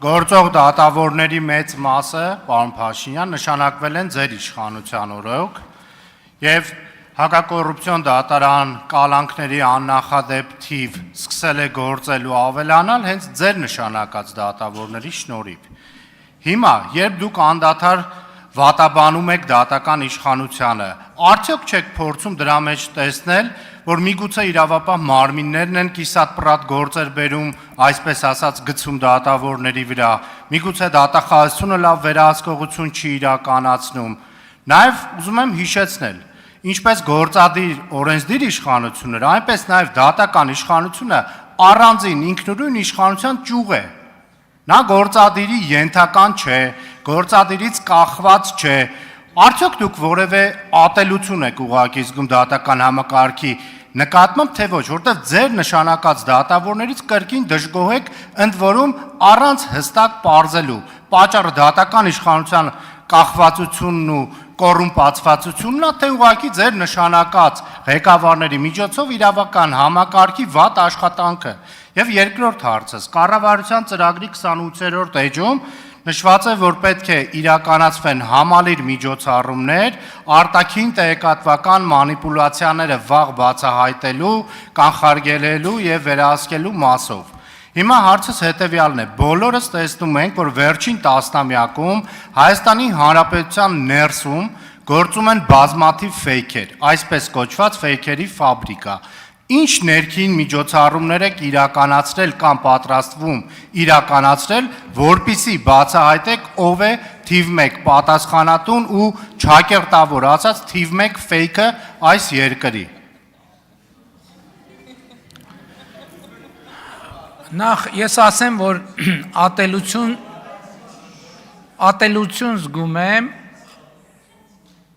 Գործող դատավորների մեծ մասը, պարոն Փաշինյան, նշանակվել են ձեր իշխանության օրոք եւ հակակոռուպցիոն դատարան կալանքների աննախադեպ թիվ սկսել է գործել ու ավելանալ հենց ձեր նշանակած դատավորների շնորհիվ։ Հիմա, երբ դուք անդադար վատաբանում եք դատական իշխանությանը, արդյոք չեք փորձում դրա մեջ տեսնել, որ միգուցե իրավապահ մարմիններն են կիսատ-պրատ գործեր բերում, այսպես ասած գցում դատավորների վրա, միգուցե դատախազությունը լավ վերահսկողություն չի իրականացնում։ Նաև ուզում եմ հիշեցնել, ինչպես գործադիր օրենսդիր իշխանությունները, այնպես նաև դատական իշխանությունը առանձին ինքնուրույն իշխանության ճյուղ է։ Նա գործադիրի ենթական չէ, գործադիրից կախված չէ։ Արդյոք դուք որևէ ատելություն եք ուղղակի զգում դատական համակարգի նկատմամբ, թե ոչ, որտեղ ձեր նշանակած դատավորներից կրկին դժգոհ եք, ընդ որում առանց հստակ պարզելու։ Պատճառը դատական իշխանության կախվածությունն ու կոռումպացվածությունն է, թե ուղղակի ձեր նշանակած ղեկավարների միջոցով իրավական համակարգի վատ աշխատանքը։ Եվ երկրորդ հարցս, կառավարության ծրագրի 28-րդ էջում նշված է, որ պետք է իրականացվեն համալիր միջոցառումներ արտաքին տեղեկատվական մանիպուլյացիաները վաղ բացահայտելու, կանխարգելելու եւ վերահսկելու մասով։ Հիմա հարցս հետևյալն է. բոլորս տեսնում ենք, որ վերջին տասնամյակում Հայաստանի Հանրապետության ներսում գործում են բազմաթիվ ֆեյքեր, այսպես կոչված ֆեյքերի ֆաբրիկա։ Ինչ ներքին միջոցառումներ եք իրականացրել կամ պատրաստվում իրականացրել, որպեսզի բացահայտեք ով է թիվ 1 պատասխանատուն ու ճակերտավոր ասած թիվ 1 ֆեյքը այս երկրի։ Նախ ես ասեմ, որ ատելություն զգում եմ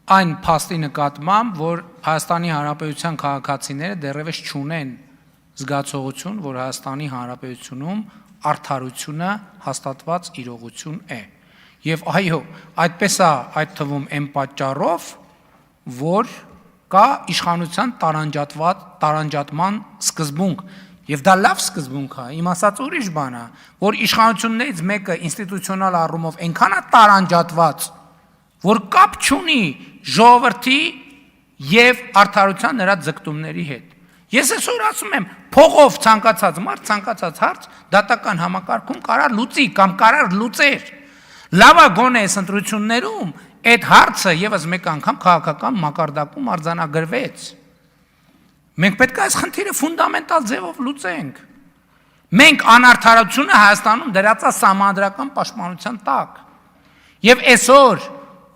այն փաստի նկատմամբ, որ Հայաստանի Հանրապետության քաղաքացիները դեռևս չունեն զգացողություն, որ Հայաստանի Հանրապետությունում արդարությունը հաստատված իրողություն է։ Եվ այո, այդպես է այդ թվում այն պատճառով, որ կա իշխանության տարանջատման սկզբունք, եւ դա լավ սկզբունք է, իմ ասած ուրիշ բան է, որ իշխանություններից մեկը ինստիտուցիոնալ առումով այնքան է տարանջատված, որ կապ չունի ժողովրդի եւ արդարության նրա ձգտումների հետ։ Ես այսօր ասում եմ, փողով ցանկացած մարդ, ցանկացած հարց դատական համակարգում կարա լուծի կամ կարա լուծեր։ Լավա գոնե այս ընտրություններում այդ հարցը եւս մեկ անգամ քաղաքական մակարդակում արձանագրվեց։ Մենք պետք է այս խնդիրը ֆունդամենտալ ձևով լուծենք։ Մենք անարդարությունը Հայաստանում դրած է սահմանադրական պաշտպանության տակ։ Եվ այսօր,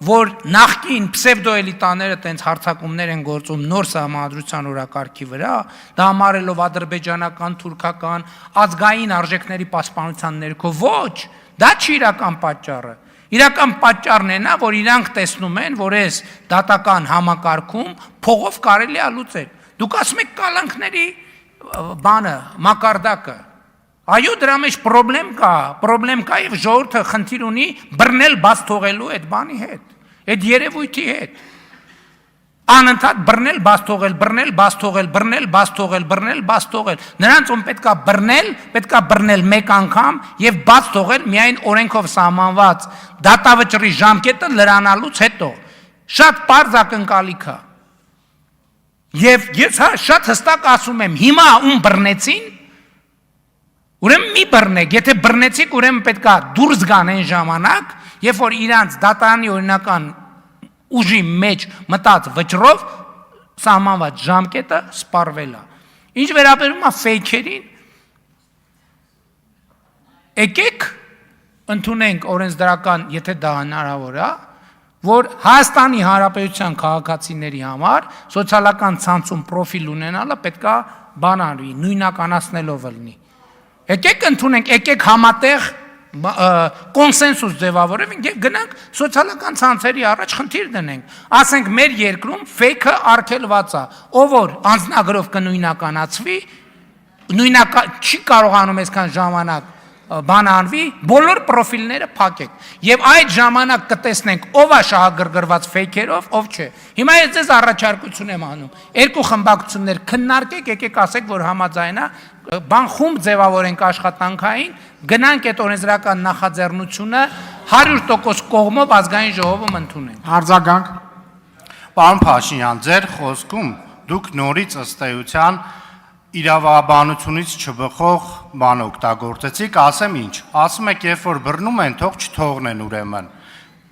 որ նախկին պսևդոէլիտաները տենց հարցակումներ են գործում նոր սահմանադրության օրակարգի վրա, դա համարելով ադրբեջանական, թուրքական, ազգային արժեքների պաշտպանության ներքո, ոչ, դա չի իրական պատճառը։ Իրական պատճառն է նա, որ իրանք տեսնում են, որ այս դատական համակարգում փողով կարելի է լուծել։ Դուք ասում եք կալանքների բանը, մակարդակը։ Այո, դրա մեջ պրոբլեմ կա եւ ժողովուրդը խնդիր ունի բռնել բաց թողելու այդ բանի հետ, այդ երևույթի հետ։ Անընդհատ բռնել, բաց թողել, բռնել, բաց թողել, բռնել, բաց թողել, բռնել, բաց թողել։ Նրանց ում պետքա բռնել մեկ անգամ եւ բաց թողել միայն օրենքով սահմանված դատավճռի ժամկետը լրանալուց հետո։ Շատ պարզ ակնկալիք է։ Եվ ես շատ հստակ ասում եմ, հիմա ում բռնեցին, ուրեմն մի բռնեք, եթե բռնեցիք, ուրեմն պետքա դուրս գան այն ժամանակ, երբ որ իրանց դատարանի օրինական ուժի մեջ մտած վճռով սահմանված ժամկետը սպառվել է։ Ինչ վերաբերում է ֆեյքերին, եկեք ընդունենք օրենսդրական, եթե դա հնարավոր է, որ Հայաստանի Հանրապետության քաղաքացիների համար սոցիալական ցանցում պրոֆիլ ունենալը պետքա բանալի, նույնականացնելով լինի։ Եկեք ընդունենք, եկեք համատեղ կոնսենսուս ձևավորենք եւ գնանք սոցիալական ցանցերի առաջ խնդիր դնենք։ Ասենք մեր երկրում ֆեյքը արգելված է, ով որ անձնագրով կնույնականացվի, չի կարողանում այսքան ժամանակ բան անվի, բոլոր պրոֆիլները փակեք։ Եվ այդ ժամանակ կտեսնենք ով է շահագրգռված ֆեյքերով, ով չէ։ Հիմա ես ձեզ առաջարկություն եմ անում։ Երկու խմբակցություններ քննարկեք, եկեք ասեք, որ համաձայն է, բան խումբ ձևավորենք աշխատանքային, գնանք այդ օրենսդրական նախաձեռնությունը 100% կողմով ազգային ժողովում ընդունենք։ Արձագանք։ Պարոն Փաշինյան, ձեր խոսքում դուք նորից ըստ էության իրավաբանությունից չբխող բան օգտագործեցիք, ասեմ ինչ, ասում եք, երբ որ բռնում են, թող չթողնեն ուրեմն։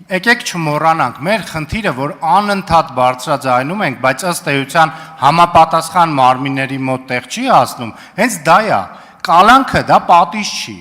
Եկեք չմոռանանք, մեր խնդիրը, որ անընդհատ բարձրաձայնում ենք, բայց ըստ էության համապատասխան մարմինների մոտ տեղ չի հասնում, հենց դա է, կալանքը դա պատիժ չի։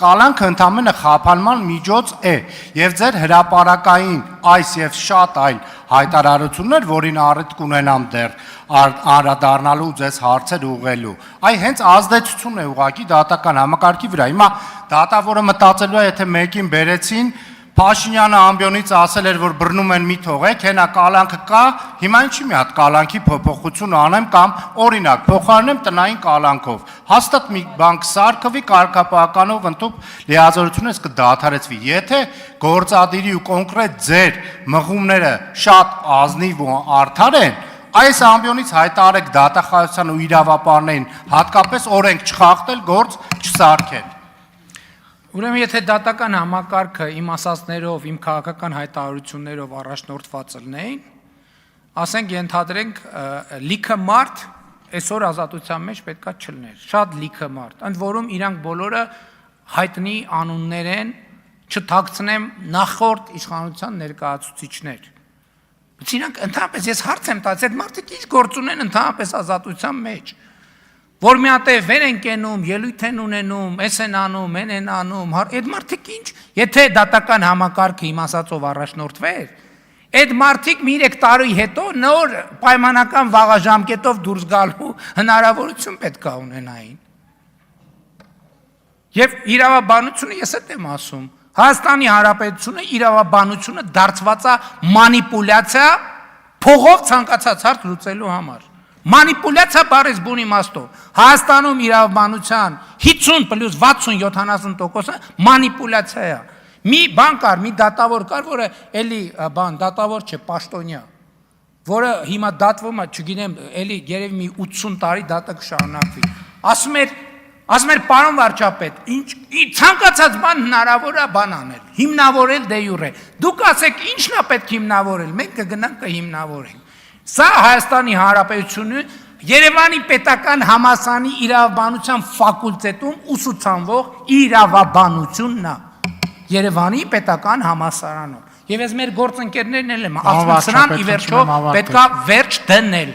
Կալանքը ընդամենը խափանման միջոց է, եւ ձեր հրապարակային այս եւ շատ այլ հայտարարություններ, որին առիթ կունենամ դեռ անդրադառնալու ձեզ հարցեր ուղղելու, այ հենց ազդեցություն է ուղղակի դատական համակարգի վրա։ Հիմա դատավորը մտածելու է, եթե մեկին բերեցին, Փաշինյանը ամբյոնից ասել էր, որ բռնում են մի թողեք, հենա կալանքը կա, հիմա ինչի մի հատ կալանքի փոփոխություն անեմ կամ օրինակ փոխարինեմ տնային կալանքով։ Հաստատ մի բան կսարքվի, կարգապահականով ընդཐུպ լիազորությունից կդադարեցվի։ Եթե գործադիրի ու կոնկրետ ձեր մղումները շատ ազնիվ ու արդար են, այս ամբյոնից հայտարարեք դատախազության ու իրավապահներին, հատկապես օրենք չխախտել, գործ չսարքել։ Ուրեմն եթե դատական համակարգը իմ ասածներով, իմ քաղաքական հայտարարություններով առաջնորդված լինեին, ասենք ենթադրենք լիքը մարդ այսօր ազատության մեջ պետքա չլներ, շատ լիքը մարդ, ընդ որում իրանք բոլորը հայտնի անուններ են, չթաքցնեմ նախորդ իշխանության ներկայացուցիչներ։ Բայց իրանք ընդհանրապես ես հարց եմ տալիս, այդ մարդիկ ինչ գործ ունեն ընդհանրապես ազատության մեջ։ Որ մի հատ է վեր են կենում, ելույթ են ունենում, էս են անում, են անում, այդ մարդիկ ինչ, եթե դատական համակարգը իմ ասածով առաջնորդվեր, այդ մարդիկ մի 3 տարի հետո նոր պայմանական վաղաժամկետով դուրս գալու հնարավորություն պետք է ունենային։ Եվ իրավաբանությունը ես այդ եմ ասում, Հայաստանի Հանրապետությունը իրավաբանությունը դարձված է մանիպուլյացիա փողով ցանկացած հարց լուծելու համար։ Մանիպուլյացիա բառից բուն իմաստով։ Հայաստանում իրավաբանության 50 + 60-70% մանիպուլյացիա է։ Մի բան կար, մի դատավոր կար, որը էլի բան դատավոր չէ, պաշտոնյա, որը հիմա դատվում է, չգիտեմ, էլի երևի մի 80 տարի դատը կշարունակվի։ Ասում էր պարոն վարչապետ, ինչ ցանկացած բան հնարավոր է բան անել, հիմնավորել դե յուրե։ Դուք ասեք, ինչն է պետք հիմնավորել, մենք կգնանք կհիմնավորենք։ Սա Հայաստանի Հանրապետությունը Երևանի պետական համալսարանի իրավաբանության ֆակուլտետում ուսուցանվող իրավաբանությունն է։ Երևանի պետական համալսարանում։ Եվ ես մեր գործընկերներն էլ եմ ասում, սրան ի վերջո պետքա վերջ դնել։